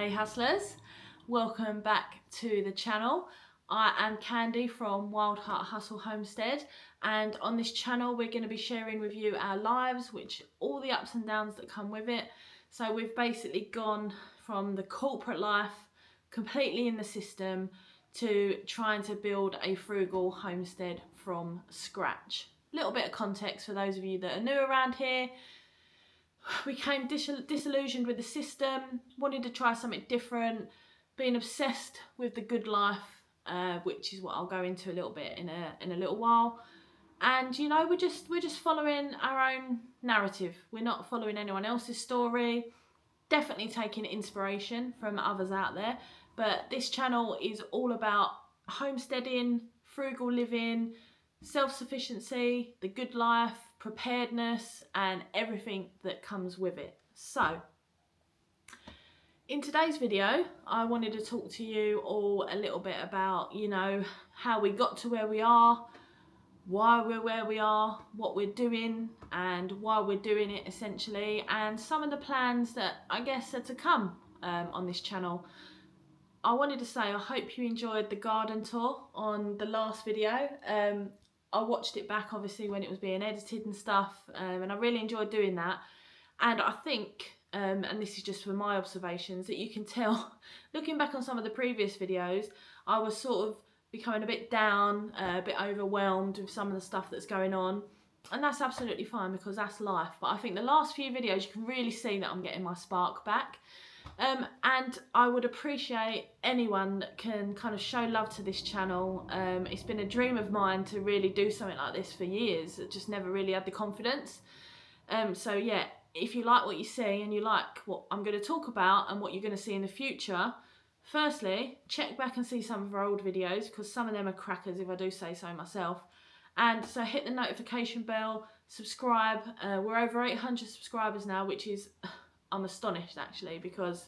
Hey hustlers, welcome back to the channel. I am Candy from Wild Heart Hustle Homestead, and on this channel we're going to be sharing with you our lives, which all the ups and downs that come with it. So we've basically gone from the corporate life, completely in the system, to trying to build a frugal homestead from scratch. A little bit of context for those of you that are new around here. We became disillusioned with the system, wanted to try something different, being obsessed with the good life, which is what I'll go into a little bit in a little while. And you know, we're just following our own narrative. We're not following anyone else's story. Definitely taking inspiration from others out there, but this channel is all about homesteading, frugal living, self-sufficiency, the good life, preparedness, and everything that comes with it. So in today's video, I wanted to talk to you all a little bit about, you know, how we got to where we are, why we're where we are, what we're doing and why we're doing it essentially, and some of the plans that I guess are to come on this channel. I wanted to say I hope you enjoyed the garden tour on the last video. I watched it back obviously when it was being edited and stuff, and I really enjoyed doing that. And I think, and this is just from my observations, that you can tell, looking back on some of the previous videos, I was sort of becoming a bit down, a bit overwhelmed with some of the stuff that's going on. And that's absolutely fine because that's life. But I think the last few videos, you can really see that I'm getting my spark back. And I would appreciate anyone that can kind of show love to this channel. It's been a dream of mine to really do something like this for years. I just never really had the confidence. So yeah, if you like what you see and you like what I'm going to talk about and what you're going to see in the future, firstly, check back and see some of our old videos because some of them are crackers if I do say so myself. And so hit the notification bell, subscribe. We're over 800 subscribers now, which is... I'm astonished actually because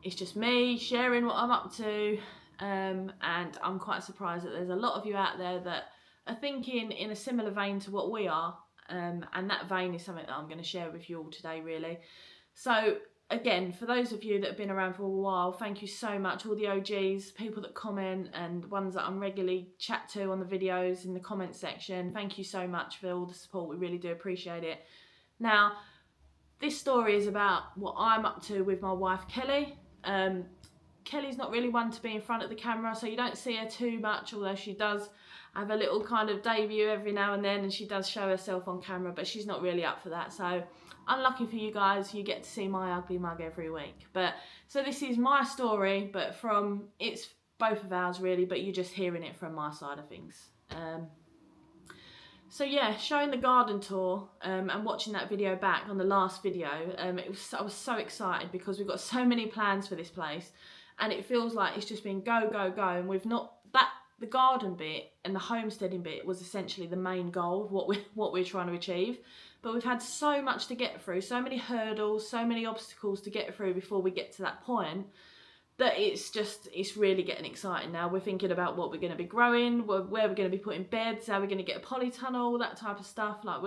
it's just me sharing what I'm up to, and I'm quite surprised that there's a lot of you out there that are thinking in a similar vein to what we are, and that vein is something that I'm going to share with you all today really. So again, for those of you that have been around for a while, thank you so much, all the OGs, people that comment and ones that I'm regularly chat to on the videos in the comment section. Thank you so much for all the support, we really do appreciate it. Now, this story is about what I'm up to with my wife Kelly. Kelly's not really one to be in front of the camera, so you don't see her too much, although she does have a little kind of debut every now and then and she does show herself on camera, but she's not really up for that. So unlucky for you guys, you get to see my ugly mug every week. But so this is my story, but it's both of ours really, but you're just hearing it from my side of things. So yeah, showing the garden tour and watching that video back on the last video, I was so excited because we've got so many plans for this place, and it feels like it's just been go, go, go, and we've not, the garden bit and the homesteading bit was essentially the main goal of what we're trying to achieve, but we've had so much to get through, so many hurdles, so many obstacles to get through before we get to that point, that it's really getting exciting now. We're thinking about what we're going to be growing, where we're going to be putting beds, how we're going to get a polytunnel, that type of stuff. Like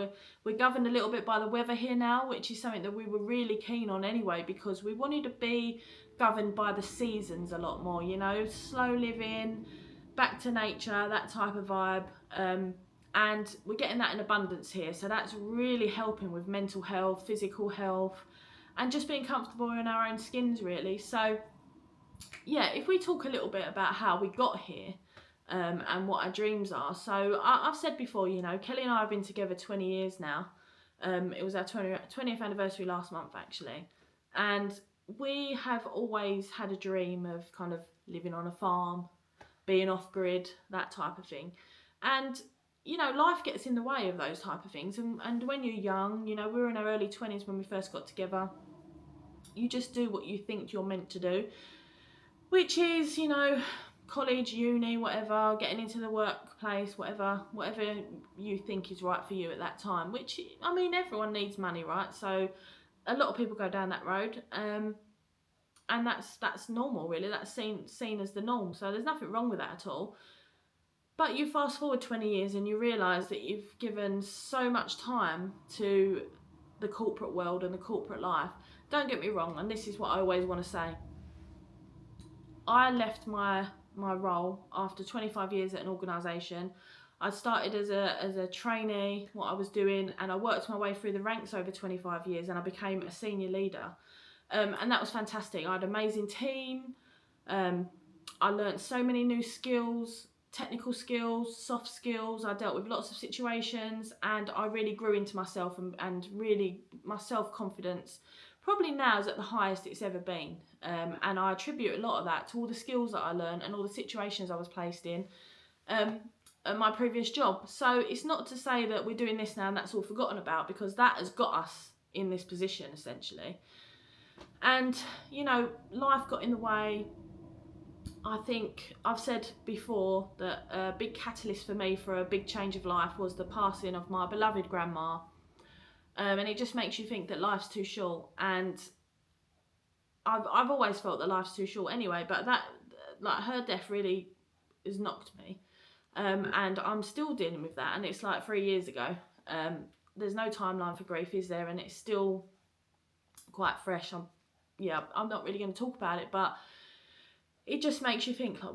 we're governed a little bit by the weather here now, which is something that we were really keen on anyway, because we wanted to be governed by the seasons a lot more, you know, slow living, back to nature, that type of vibe. And we're getting that in abundance here, so that's really helping with mental health, physical health, and just being comfortable in our own skins really. So yeah, if we talk a little bit about how we got here and what our dreams are. So I've said before, you know, Kelly and I have been together 20 years now. It was our 20th anniversary last month actually. And we have always had a dream of kind of living on a farm, being off grid, that type of thing. And you know, life gets in the way of those type of things. And when you're young, you know, we were in our early 20s when we first got together. You just do what you think you're meant to do, which is, you know, college, uni, whatever, getting into the workplace, whatever you think is right for you at that time, which, I mean, everyone needs money, right? So a lot of people go down that road, and that's normal, really. That's seen as the norm, so there's nothing wrong with that at all. But you fast forward 20 years and you realise that you've given so much time to the corporate world and the corporate life don't get me wrong, and this is what I always want to say. I left my role after 25 years at an organisation. I started as a trainee, what I was doing, and I worked my way through the ranks over 25 years, and I became a senior leader. And that was fantastic. I had an amazing team. I learned so many new skills, technical skills, soft skills. I dealt with lots of situations, and I really grew into myself, and really my self-confidence probably now is at the highest it's ever been. And I attribute a lot of that to all the skills that I learned and all the situations I was placed in at my previous job. So it's not to say that we're doing this now and that's all forgotten about, because that has got us in this position essentially. And you know, life got in the way. I think I've said before that a big catalyst for me for a big change of life was the passing of my beloved grandma. And it just makes you think that life's too short. And I've always felt that life's too short anyway, but that, like, her death really has knocked me. And I'm still dealing with that, and it's like 3 years ago. There's no timeline for grief, is there? And it's still quite fresh. I'm not really going to talk about it, but it just makes you think, like,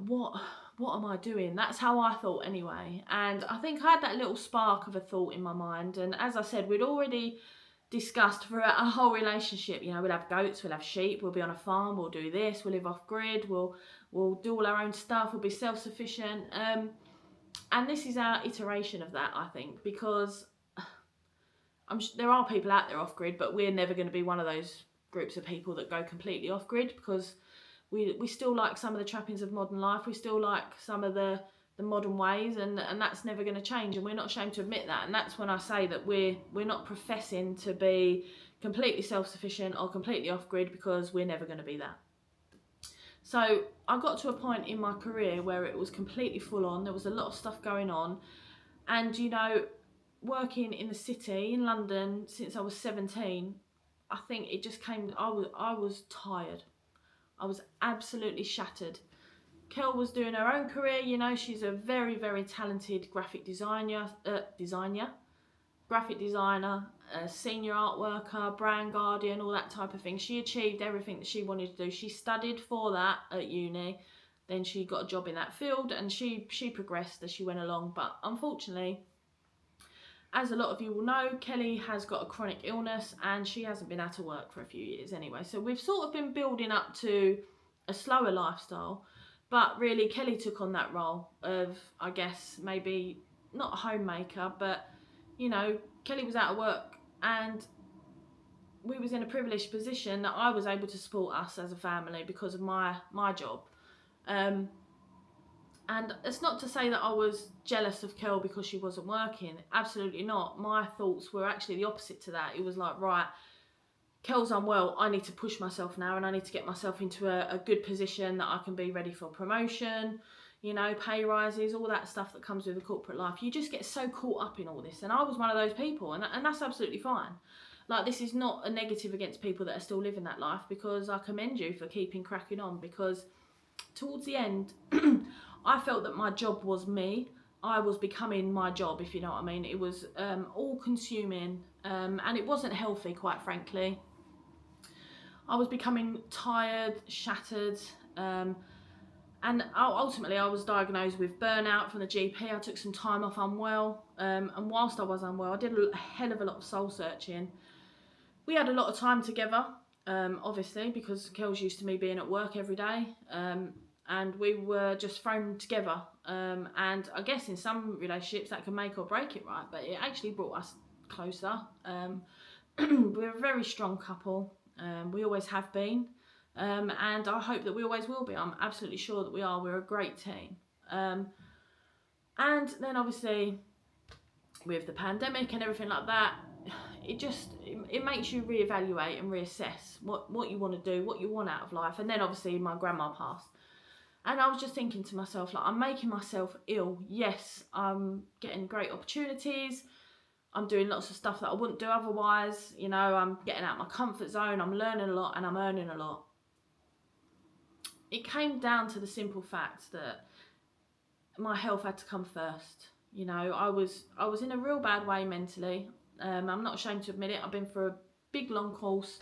what am I doing? That's how I thought anyway. And I think I had that little spark of a thought in my mind. And as I said, we'd already discussed throughout our whole relationship, you know, we'll have goats, we'll have sheep, we'll be on a farm, we'll do this, we'll live off grid, we'll do all our own stuff, we'll be self-sufficient. And this is our iteration of that, I think, because there are people out there off grid, but we're never going to be one of those groups of people that go completely off grid, because we still like some of the trappings of modern life. We still like some of the modern ways, and that's never going to change, and we're not ashamed to admit that. And that's when I say that we're not professing to be completely self-sufficient or completely off-grid, because we're never going to be that. So I got to a point in my career where it was completely full on. There was a lot of stuff going on, and you know, working in the city in London since I was 17, I think it just came, I was tired. I was absolutely shattered. Kel was doing her own career, you know, she's a very, very talented graphic designer, senior art worker, brand guardian, all that type of thing. She achieved everything that she wanted to do. She studied for that at uni, then she got a job in that field, and she progressed as she went along. But unfortunately, as a lot of you will know, Kelly has got a chronic illness, and she hasn't been out of work for a few years anyway. So we've sort of been building up to a slower lifestyle, but really Kelly took on that role of, I guess, maybe not a homemaker, but you know, Kelly was out of work, and we was in a privileged position that I was able to support us as a family because of my job. And it's not to say that I was jealous of Kel because she wasn't working. Absolutely not. My thoughts were actually the opposite to that. It was like, right, Kel's unwell, I need to push myself now, and I need to get myself into a good position that I can be ready for promotion, you know, pay rises, all that stuff that comes with the corporate life. You just get so caught up in all this. And I was one of those people, and that's absolutely fine. Like, this is not a negative against people that are still living that life, because I commend you for keeping cracking on, because towards the end, I felt that my job was me. I was becoming my job, if you know what I mean. It was all consuming, and it wasn't healthy, quite frankly. I was becoming tired, shattered, and ultimately I was diagnosed with burnout from the GP. I took some time off unwell, and whilst I was unwell, I did a hell of a lot of soul searching. We had a lot of time together, obviously, because Kel's used to me being at work every day, and we were just thrown together. And I guess in some relationships that can make or break it, right? But it actually brought us closer. We're a very strong couple. We always have been. And I hope that we always will be. I'm absolutely sure that we are. We're a great team. And then obviously with the pandemic and everything like that, it makes you reevaluate and reassess what you want to do, what you want out of life. And then obviously my grandma passed. And I was just thinking to myself, like, I'm making myself ill. Yes, I'm getting great opportunities. I'm doing lots of stuff that I wouldn't do otherwise. You know, I'm getting out of my comfort zone. I'm learning a lot, and I'm earning a lot. It came down to the simple fact that my health had to come first. You know, I was in a real bad way mentally. I'm not ashamed to admit it. I've been through a big long course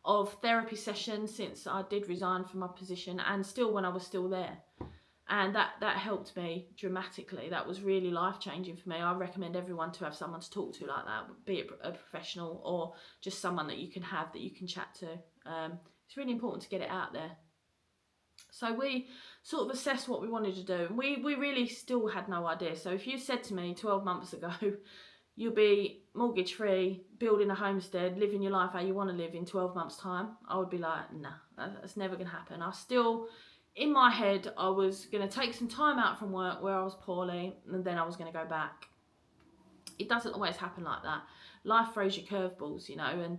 of therapy sessions since I did resign from my position, and still when I was still there. And that helped me dramatically. That was really life-changing for me. I recommend everyone to have someone to talk to like that, be it a professional or just someone that you can have, that you can chat to. It's really important to get it out there. So we sort of assessed what we wanted to do. We really still had no idea. So if you said to me 12 months ago, you'll be mortgage-free, building a homestead, living your life how you want to live in 12 months' time, I would be like, nah, that's never going to happen. I still... In my head, I was going to take some time out from work where I was poorly, and then I was going to go back. It doesn't always happen like that. Life throws you curveballs, you know, and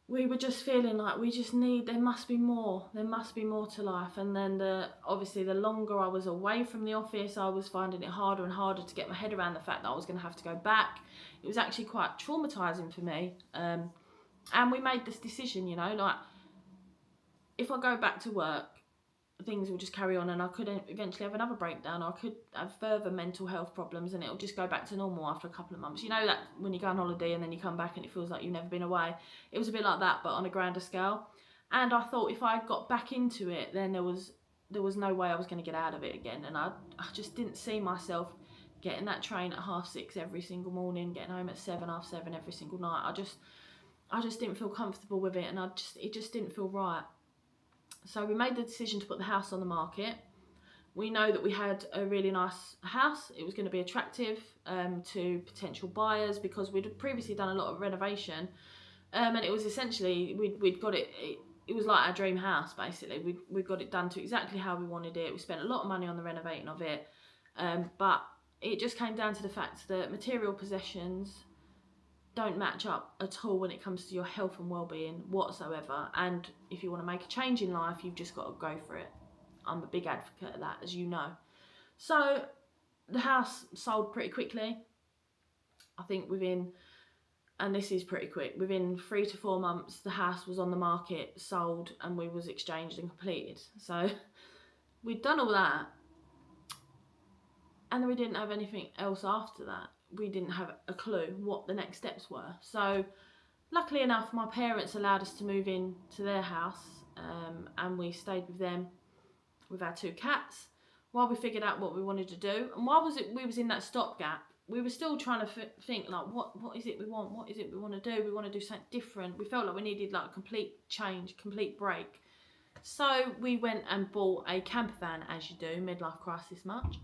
we were just feeling like there must be more. There must be more to life. And then obviously the longer I was away from the office, I was finding it harder and harder to get my head around the fact that I was going to have to go back. It was actually quite traumatising for me. And we made this decision, you know, like, if I go back to work, things will just carry on, and I could eventually have another breakdown, or I could have further mental health problems, and it'll just go back to normal after a couple of months. You know that when you go on holiday and then you come back and it feels like you've never been away? It was a bit like that, but on a grander scale. And I thought if I got back into it, then there was no way I was going to get out of it again. And I just didn't see myself getting that train at 6:30 every single morning, getting home at 7, 7:30 every single night. I just didn't feel comfortable with it, and it just didn't feel right. So we made the decision to put the house on the market. We know that we had a really nice house. It was going to be attractive to potential buyers because we'd previously done a lot of renovation. And it was essentially, we'd got it, it was like our dream house basically. We got it done to exactly how we wanted it. We spent a lot of money on the renovating of it. But it just came down to the fact that material possessions don't match up at all when it comes to your health and well-being whatsoever. And if you want to make a change in life, you've just got to go for it. I'm a big advocate of that, as you know. So the house sold pretty quickly. I think within, and this is pretty quick, within 3 to 4 months the house was on the market, sold, and we was exchanged and completed. So we'd done all that, and then we didn't have anything else after that. We didn't have a clue what the next steps were. So luckily enough, my parents allowed us to move in to their house, and we stayed with them with our 2 cats while we figured out what we wanted to do. And while we was in that stopgap, we were still trying to think like, what is it we want? What is it we want to do? We want to do something different. We felt like we needed like a complete change, complete break. So we went and bought a camper van, as you do, midlife crisis much.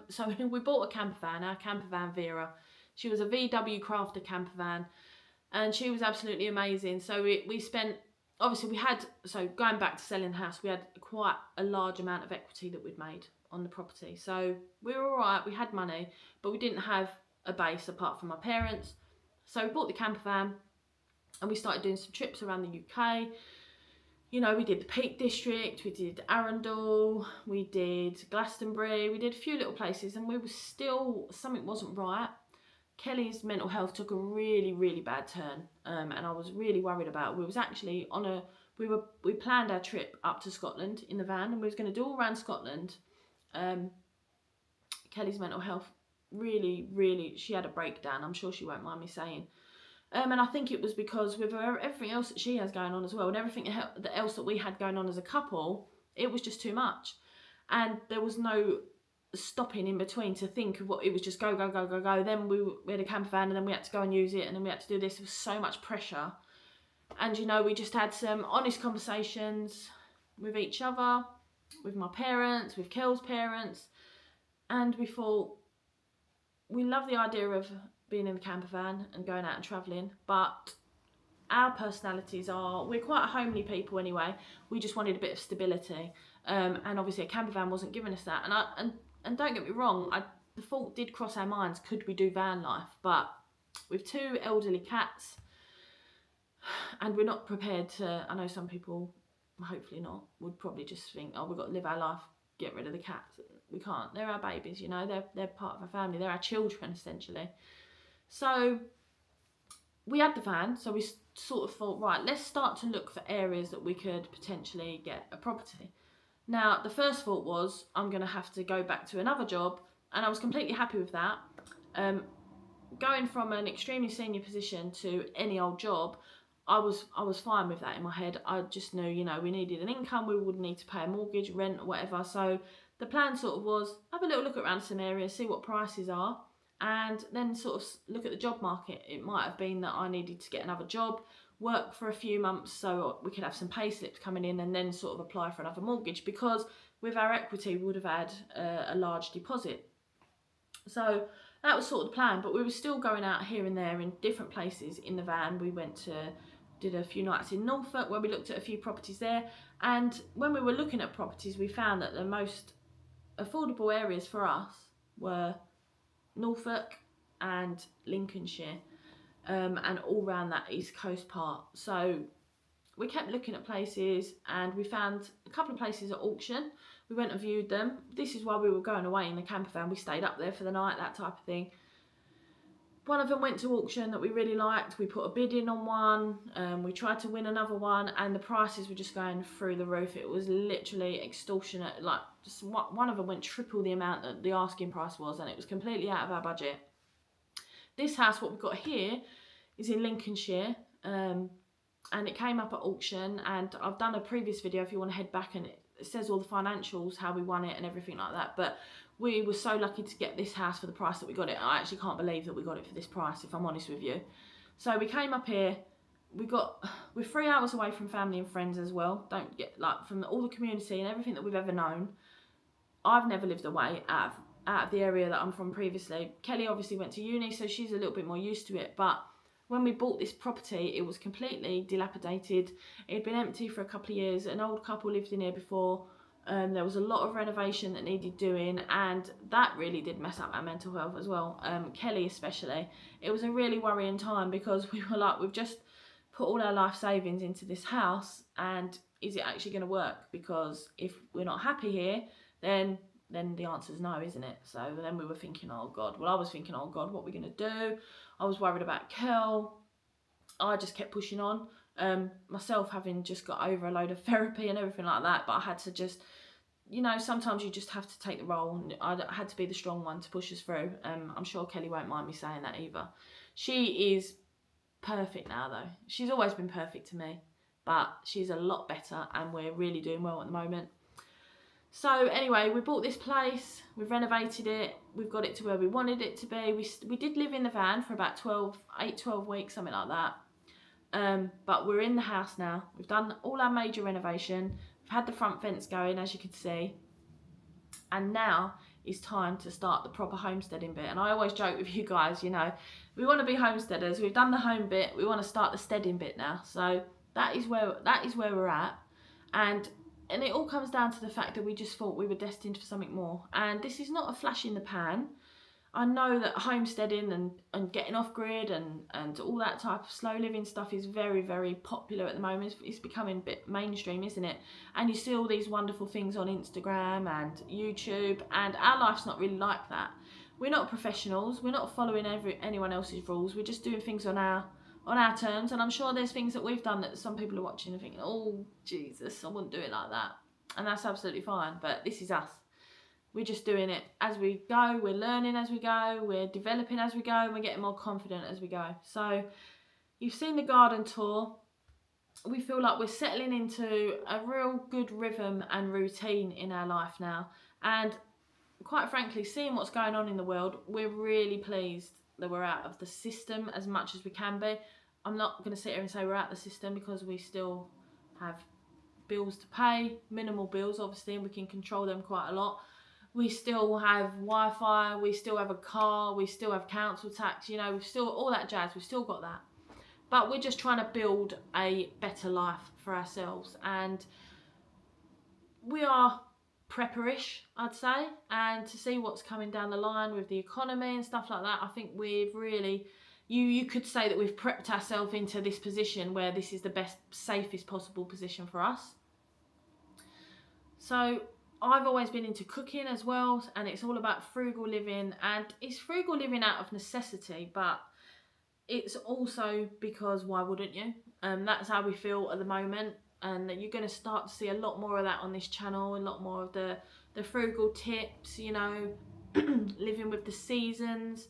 So we bought a camper van, our camper van Vera. She was a VW Crafter camper van, and she was absolutely amazing. So we spent, obviously so going back to selling the house, we had quite a large amount of equity that we'd made on the property. So we were all right, we had money, but we didn't have a base apart from my parents. So we bought the camper van, and we started doing some trips around the UK. You know, we did the Peak District, we did Arundel, we did Glastonbury, we did a few little places, and we were still, something wasn't right. Kelly's mental health took a really, really bad turn, and I was really worried about it. We was actually we planned our trip up to Scotland in the van, and we was going to do all around Scotland. Kelly's mental health really, really, she had a breakdown, I'm sure she won't mind me saying. And I think it was because with everything else that she has going on as well, and everything else that we had going on as a couple, it was just too much. And there was no stopping in between to think of what, it was just go, go, go, go, go. Then we had a camper van, and then we had to go and use it, and then we had to do this. There was so much pressure. And, you know, we just had some honest conversations with each other, with my parents, with Kel's parents. And we thought, we love the idea of being in the camper van and going out and travelling, but our personalities we're quite homely people anyway. We just wanted a bit of stability, and obviously a camper van wasn't giving us that. And don't get me wrong, the thought did cross our minds, could we do van life? But with 2 elderly cats, and we're not prepared to, I know some people, hopefully not, would probably just think, oh, we've got to live our life, get rid of the cats. We can't. They're our babies, you know, they're part of our family, they're our children essentially. So we had the van, so we sort of thought, right, let's start to look for areas that we could potentially get a property. Now, the first thought was, I'm going to have to go back to another job, and I was completely happy with that. Going from an extremely senior position to any old job, I was fine with that in my head. I just knew, you know, we needed an income, we would need to pay a mortgage, rent, or whatever. So the plan sort of was have a little look around some areas, see what prices are, and then sort of look at the job market. It might have been that I needed to get another job, work for a few months so we could have some pay slips coming in, and then sort of apply for another mortgage, because with our equity we would have had a large deposit. So that was sort of the plan, but we were still going out here and there in different places in the van. We did a few nights in Norfolk where we looked at a few properties there, and when we were looking at properties we found that the most affordable areas for us were Norfolk and Lincolnshire, and all around that East Coast part. So we kept looking at places, and we found a couple of places at auction. We went and viewed them. This is why we were going away in the camper van. We stayed up there for the night, that type of thing. One of them went to auction that we really liked. We put a bid in on one. We tried to win another one, and the prices were just going through the roof. It was literally extortionate. Like, just one of them went triple the amount that the asking price was, and it was completely out of our budget. This house, what we've got here, is in Lincolnshire, and it came up at auction, and I've done a previous video if you want to head back, and it says all the financials, how we won it and everything like that. But we were so lucky to get this house for the price that we got it. I actually can't believe that we got it for this price, if I'm honest with you. So we came up here. We're 3 hours away from family and friends as well. Don't get, like, from all the community and everything that we've ever known. I've never lived away out of the area that I'm from previously. Kelly obviously went to uni, so she's a little bit more used to it. But when we bought this property, it was completely dilapidated. It had been empty for a couple of years. An old couple lived in here before. There was a lot of renovation that needed doing, and that really did mess up our mental health as well. Kelly especially. It was a really worrying time, because we were like, we've just put all our life savings into this house, and is it actually going to work? Because if we're not happy here, then the answer is no, isn't it? So then we were thinking, oh God. Well, I was thinking, oh God, what are we going to do? I was worried about Kel. I just kept pushing on. Myself having just got over a load of therapy and everything like that, but I had to just, you know, sometimes you just have to take the role, and I had to be the strong one to push us through. I'm sure Kelly won't mind me saying that either. She is perfect now though. She's always been perfect to me, but she's a lot better, and we're really doing well at the moment. So anyway, we bought this place, we've renovated it, we've got it to where we wanted it to be. We did live in the van for about 12 weeks, something like that. But we're in the house now. We've done all our major renovation. We've had the front fence going, as you can see. And now it's time to start the proper homesteading bit. And I always joke with you guys, you know, we want to be homesteaders. We've done the home bit. We want to start the steading bit now. So that is where we're at. And it all comes down to the fact that we just thought we were destined for something more. And this is not a flash in the pan. I know that homesteading and getting off grid and all that type of slow living stuff is very, very popular at the moment. It's becoming a bit mainstream, isn't it? And you see all these wonderful things on Instagram and YouTube, and our life's not really like that. We're not professionals. We're not following anyone else's rules. We're just doing things on our terms. And I'm sure there's things that we've done that some people are watching and thinking, oh, Jesus, I wouldn't do it like that. And that's absolutely fine. But this is us. We're just doing it as we go. We're learning as we go. We're developing as we go. And we're getting more confident as we go. So you've seen the garden tour. We feel like we're settling into a real good rhythm and routine in our life now. And quite frankly, seeing what's going on in the world, we're really pleased that we're out of the system as much as we can be. I'm not going to sit here and say we're out of the system, because we still have bills to pay, minimal bills obviously, and we can control them quite a lot. We still have Wi-Fi, we still have a car, we still have council tax, you know, we've still, all that jazz, we've still got that. But we're just trying to build a better life for ourselves, and we are prepperish, I'd say, and to see what's coming down the line with the economy and stuff like that, I think we've really, you could say that we've prepped ourselves into this position where this is the best, safest possible position for us. So I've always been into cooking as well, and it's all about frugal living, and it's frugal living out of necessity, but it's also because why wouldn't you? That's how we feel at the moment, and you're going to start to see a lot more of that on this channel, a lot more of the frugal tips, you know, living with the seasons.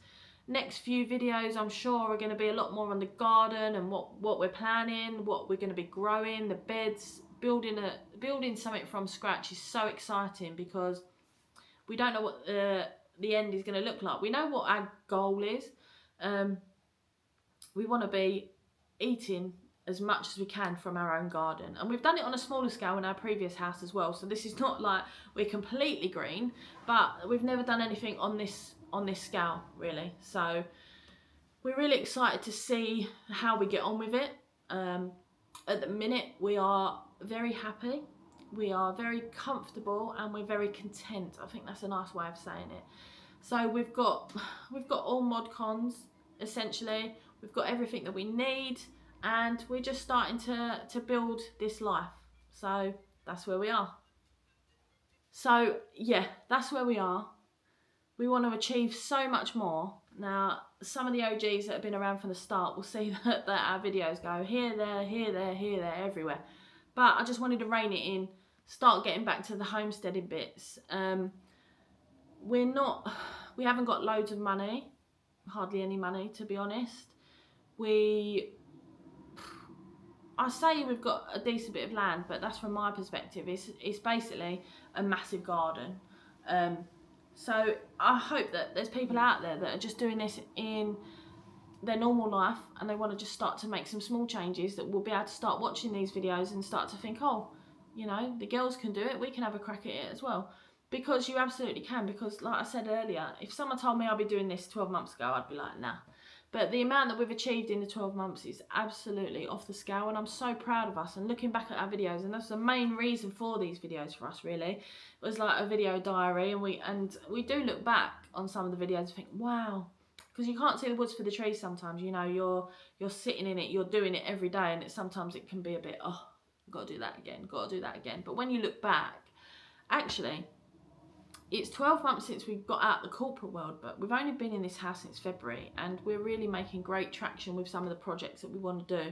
next few videos I'm sure are going to be a lot more on the garden and what we're planning, what we're going to be growing, the beds. Building something from scratch is so exciting because we don't know what the end is going to look like. We know what our goal is. We want to be eating as much as we can from our own garden, and we've done it on a smaller scale in our previous house as well, so this is not like we're completely green, but we've never done anything on this scale really. So we're really excited to see how we get on with it. At the minute we are very happy, we are very comfortable, and we're very content. I think that's a nice way of saying it. So we've got all mod cons essentially, we've got everything that we need, and we're just starting to build this life. So that's where we are. So yeah, that's where we are. We want to achieve so much more. Now, some of the OGs that have been around from the start will see that our videos go here, there, here, there, here, there, everywhere. But I just wanted to rein it in, start getting back to the homesteading bits. We haven't got loads of money, hardly any money to be honest. I say we've got a decent bit of land, but that's from my perspective. It's basically a massive garden. So I hope that there's people out there that are just doing this in their normal life and they want to just start to make some small changes, that will be able to start watching these videos and start to think, oh, you know, the girls can do it, we can have a crack at it as well. Because you absolutely can. Because like I said earlier, if someone told me I'd be doing this 12 months ago, I'd be like, nah. But the amount that we've achieved in the 12 months is absolutely off the scale, and I'm so proud of us. And looking back at our videos, and that's the main reason for these videos for us really, it was like a video diary, and we do look back on some of the videos and think, wow, because you can't see the woods for the trees sometimes. You know, you're sitting in it, you're doing it every day, and sometimes it can be a bit, oh, got to do that again, got to do that again. But when you look back, actually, it's 12 months since we got out the corporate world, but we've only been in this house since February, and we're really making great traction with some of the projects that we want to do.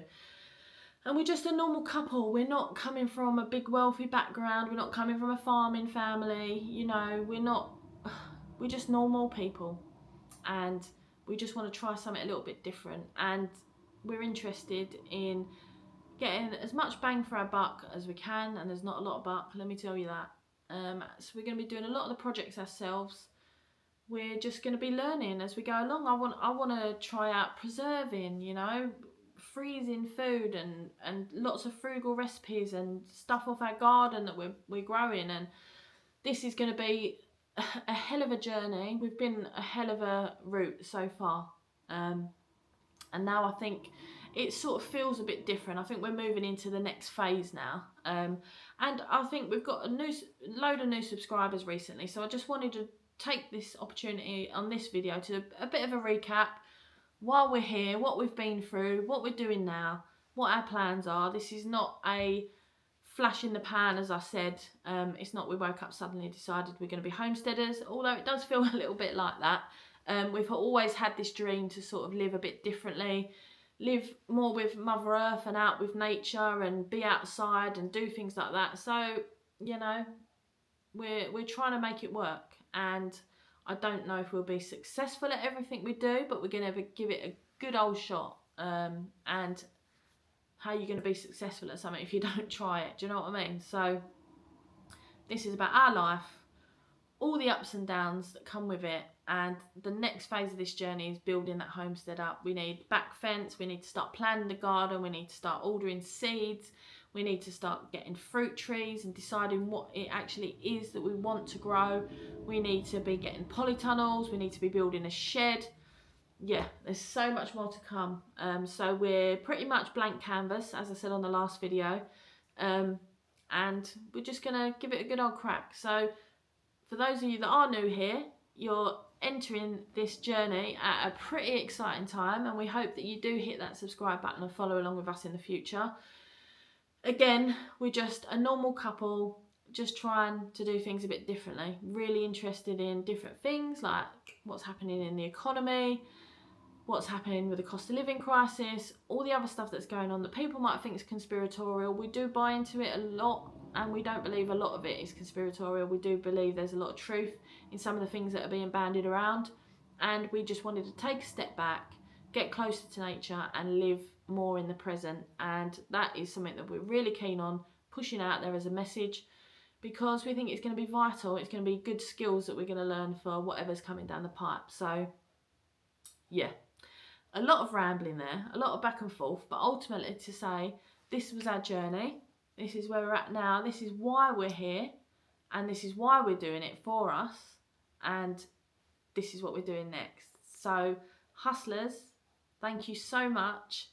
And we're just a normal couple. We're not coming from a big wealthy background. We're not coming from a farming family. You know, we're just normal people, and we just want to try something a little bit different. And we're interested in getting as much bang for our buck as we can, and there's not a lot of buck, let me tell you that. So we're going to be doing a lot of the projects ourselves. We're just going to be learning as we go along. I want to try out preserving, you know, freezing food, and lots of frugal recipes and stuff off our garden that we're growing. And this is going to be a hell of a journey. We've been a hell of a route so far, and now I think it sort of feels a bit different. I think we're moving into the next phase now, and I think we've got a load of new subscribers recently, so I just wanted to take this opportunity on this video to a bit of a recap while we're here, what we've been through, what we're doing now, what our plans are. This is not a flash in the pan, as I said. It's not we woke up suddenly decided we're going to be homesteaders, although it does feel a little bit like that. We've always had this dream to sort of live a bit differently, live more with Mother Earth and out with nature, and be outside and do things like that. So, you know, we're trying to make it work, and I don't know if we'll be successful at everything we do, but we're going to give it a good old shot. And how are you going to be successful at something if you don't try it? Do you know what I mean? So this is about our life, all the ups and downs that come with it, and the next phase of this journey is building that homestead up. We need back fence, we need to start planting the garden, we need to start ordering seeds, we need to start getting fruit trees and deciding what it actually is that we want to grow. We need to be getting polytunnels, we need to be building a shed. Yeah, there's so much more to come. So we're pretty much blank canvas, as I said on the last video, and we're just gonna give it a good old crack. So for those of you that are new here, you're entering this journey at a pretty exciting time, and we hope that you do hit that subscribe button and follow along with us in the future. Again, we're just a normal couple, just trying to do things a bit differently. Really interested in different things, like what's happening in the economy, what's happening with the cost of living crisis, all the other stuff that's going on that people might think is conspiratorial. We do buy into it a lot, and we don't believe a lot of it is conspiratorial. We do believe there's a lot of truth in some of the things that are being bandied around. and we just wanted to take a step back, get closer to nature and live more in the present. And that is something that we're really keen on pushing out there as a message, because we think it's going to be vital. It's going to be good skills that we're going to learn for whatever's coming down the pipe. So yeah, a lot of rambling there, a lot of back and forth, but ultimately to say this was our journey, this is where we're at now, this is why we're here, and this is why we're doing it for us, and this is what we're doing next. So hustlers, thank you so much.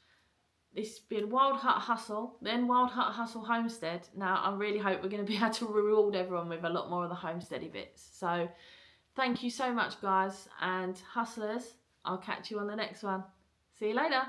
This has been Wild Hut Hustle, then Wild Hut Hustle Homestead. Now I really hope we're going to be able to reward everyone with a lot more of the homesteady bits. So thank you so much, guys, and hustlers, I'll catch you on the next one. See you later.